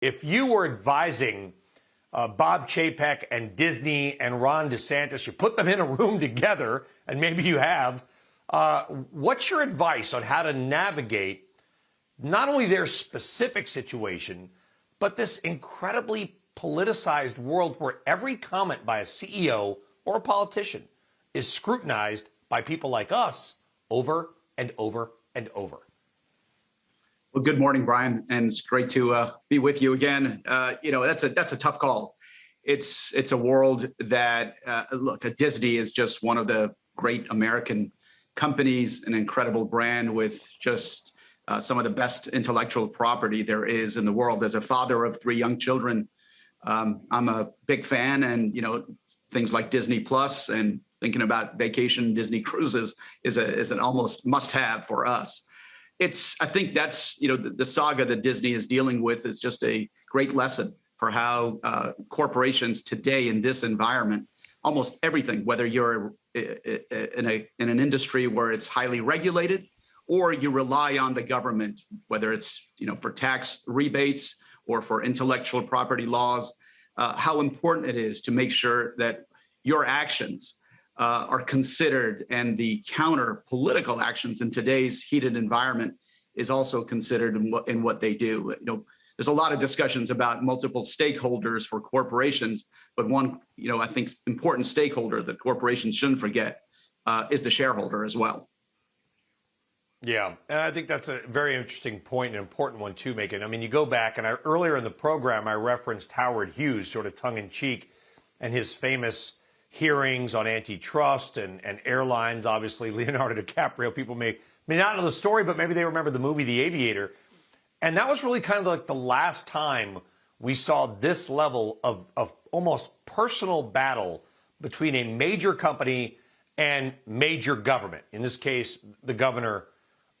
if you were advising Bob Chapek and Disney and Ron DeSantis, you put them in a room together, and maybe you have, what's your advice on how to navigate not only their specific situation, but this incredibly politicized world where every comment by a CEO or a politician is scrutinized by people like us over and over and over? Well, good morning, Brian, and it's great to be with you again. That's a tough call. It's a world that look, Disney is just one of the great American companies, an incredible brand with just some of the best intellectual property there is in the world. As a father of 3 young children, I'm a big fan, and things like Disney Plus and thinking about vacation Disney cruises is an almost must-have for us. I think that's the saga that Disney is dealing with is just a great lesson for how corporations today in this environment, almost everything, whether you're in an industry where it's highly regulated or you rely on the government, whether it's for tax rebates or for intellectual property laws, how important it is to make sure that your actions are considered, and the counter political actions in today's heated environment is also considered in what they do. There's a lot of discussions about multiple stakeholders for corporations, but one, I think important stakeholder that corporations shouldn't forget is the shareholder as well. Yeah, and I think that's a very interesting point, an important one too, Makan. I mean, you go back, and earlier in the program, I referenced Howard Hughes, sort of tongue-in-cheek, and his famous hearings on antitrust and airlines. Obviously, Leonardo DiCaprio, people may not know the story, but maybe they remember the movie The Aviator. And that was really kind of like the last time we saw this level of almost personal battle between a major company and major government, in this case, the governor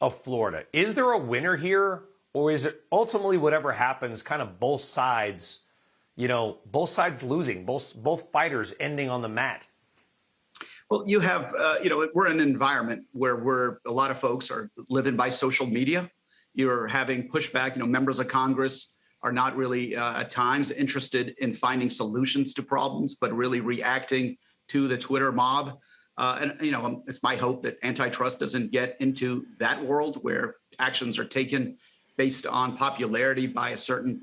of Florida. Is there a winner here, or is it ultimately whatever happens, kind of both sides, both sides losing, both fighters ending on the mat? Well, you have, we're in an environment where a lot of folks are living by social media. You're having pushback. Members of Congress are not really at times interested in finding solutions to problems, but really reacting to the Twitter mob. And it's my hope that antitrust doesn't get into that world where actions are taken based on popularity by a certain,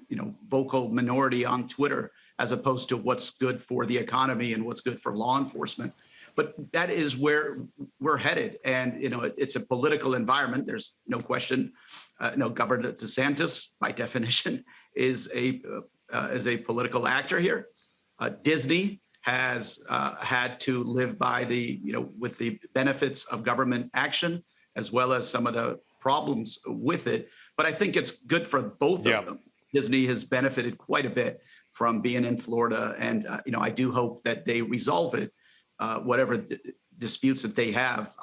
vocal minority on Twitter, as opposed to what's good for the economy and what's good for law enforcement. But that is where we're headed. And, it's a political environment. There's no question. Governor DeSantis, by definition, is a political actor here. Disney has had to live by with the benefits of government action, as well as some of the problems with it. But I think it's good for both of them. Disney has benefited quite a bit from being in Florida. And, I do hope that they resolve it, whatever disputes that they have.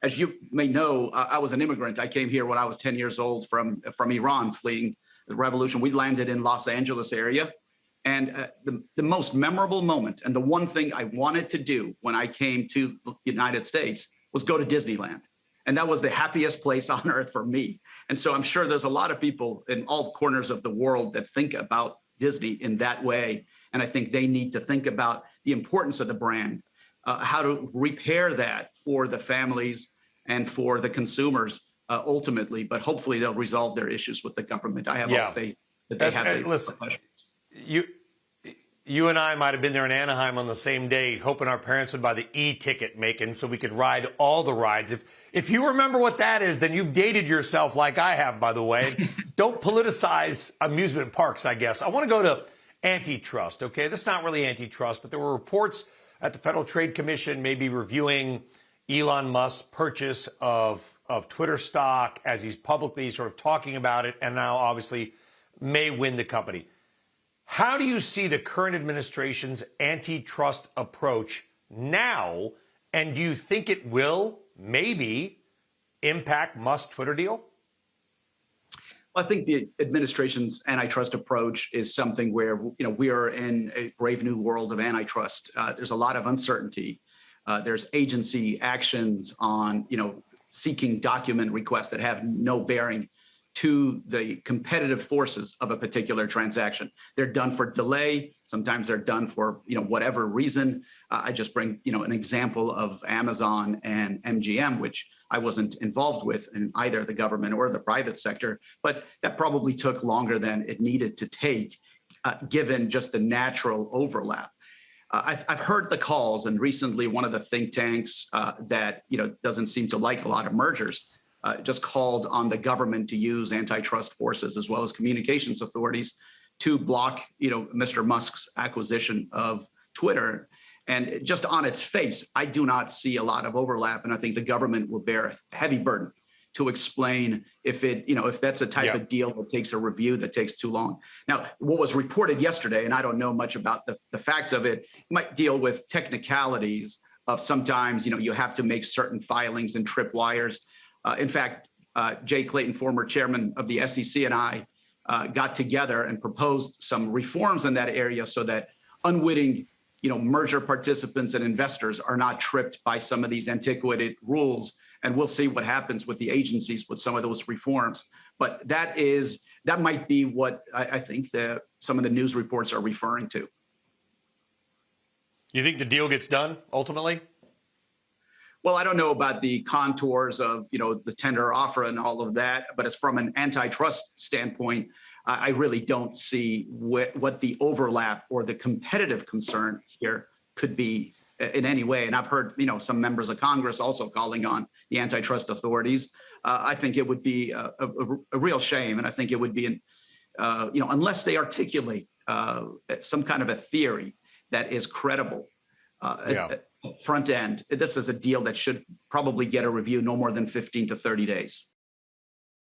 As you may know, I was an immigrant. I came here when I was 10 years old from Iran, fleeing the revolution. We landed in Los Angeles area. And the most memorable moment, and the one thing I wanted to do when I came to the United States, was go to Disneyland. And that was the happiest place on earth for me. And so I'm sure there's a lot of people in all corners of the world that think about Disney in that way. And I think they need to think about the importance of the brand, how to repair that for the families and for the consumers ultimately. But hopefully they'll resolve their issues with the government. I have all faith that they have a professional. You and I might have been there in Anaheim on the same day, hoping our parents would buy the e-ticket, Makan, so we could ride all the rides. If you remember what that is, then you've dated yourself like I have, by the way. Don't politicize amusement parks, I guess. I want to go to antitrust, okay? This is not really antitrust, but there were reports at the Federal Trade Commission maybe reviewing Elon Musk's purchase of Twitter stock as he's publicly sort of talking about it, and now obviously may win the company. How do you see the current administration's antitrust approach now, and do you think it will maybe impact Musk's Twitter deal? Well, I think the administration's antitrust approach is something where we are in a brave new world of antitrust. There's a lot of uncertainty. There's agency actions on seeking document requests that have no bearing to the competitive forces of a particular transaction. They're done for delay. Sometimes they're done for whatever reason. I just bring an example of Amazon and MGM, which I wasn't involved with in either the government or the private sector, but that probably took longer than it needed to take, given just the natural overlap. I've heard the calls, and recently one of the think tanks that doesn't seem to like a lot of mergers just called on the government to use antitrust forces as well as communications authorities to block Mr. Musk's acquisition of Twitter. And just on its face, I do not see a lot of overlap, and I think the government will bear a heavy burden to explain if that's a type of deal that takes a review that takes too long. Now, what was reported yesterday, and I don't know much about the facts of it, might deal with technicalities of sometimes you have to make certain filings and tripwires. In fact, Jay Clayton, former chairman of the SEC, and I got together and proposed some reforms in that area so that unwitting merger participants and investors are not tripped by some of these antiquated rules. And we'll see what happens with the agencies with some of those reforms. But that might be what I think some of the news reports are referring to. You think the deal gets done ultimately? Well, I don't know about the contours of the tender offer and all of that, but as from an antitrust standpoint, I really don't see what the overlap or the competitive concern here could be in any way. And I've heard some members of Congress also calling on the antitrust authorities. I think it would be a real shame, and I think it would be unless they articulate some kind of a theory that is credible. Front end, this is a deal that should probably get a review no more than 15 to 30 days.